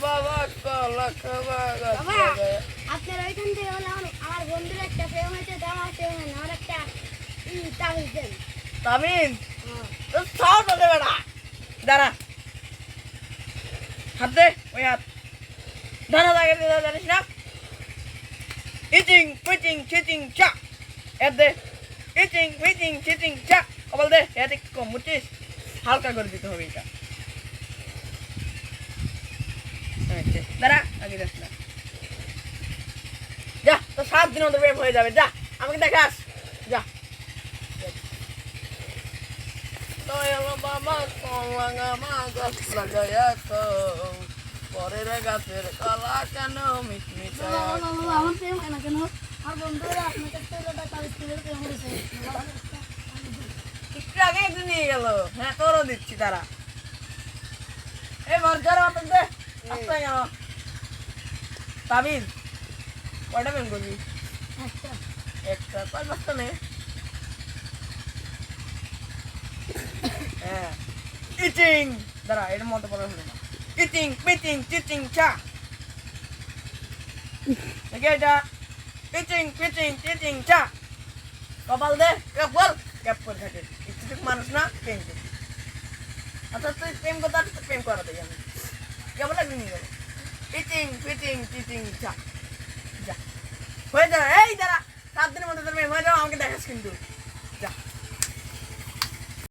বাবা কলা খাবা গাছ বাবা, লাগায়া। আপনার ওইখান থেকে হলো আমার বন্ধুর একটা প্রেম হয়েছে, তো আমার প্রেম হয় না, আমার একটা তাবিজ দেন। তামিন তো সব বলে বেড়া দাঁড়া হাত দে ওই হাত দাঁড়া দাঁড়া দাঁড়া জানিস না ইচিং পিচিং চিচিং চা এর দে ইচিং পিচিং চিচিং চা কবল দে এতে কম বুঝছিস হালকা করে দিতে হবে এটা দাঁড়া আগে যাস না যা তো 7 দিন মধ্যে প্রেম হয়ে যাবে যা আমাকে দেখাস যা তো এলো বাবা কলা মা গাছ লাগায়া তো পরের গাছের কলা কেন মিটমিটা আমার প্রেম হয় না কেন? আমার বন্ধুরা আপনার কাছ থেকে একটা তাবিজ কিনে প্রেম হয়েছে। একটু আগে একটু নিয়ে গেল হ্যাঁ তোরও দিচ্ছি তারা এই মর্যার মতন দে আসতে গেল তাবিজ কয়টা প্রেম করবি একটা একটা কয় পাঁচটা নে হ্যাঁ ইচিং দাঁড়া এর মতো পড়া হলো না ইচিং পিচিং চিচিং চা দেখে এটা পিচিং পিচিং চিচিং চা কপাল দে কপাল ক্যাপ করে থাকে একটু মানুষ না প্রেম করে আচ্ছা তুই প্রেম করতে আসছিস তো প্রেম করাতে যাবি কেমন লাগবে নিয়ে যাবো পিচিং পিচিং চিচিং চা যা হয়ে যাবে এই দাঁড়া 7 দিনের মধ্যে তোর প্রেম হয়ে যাবে আমাকে দেখাস কিন্তু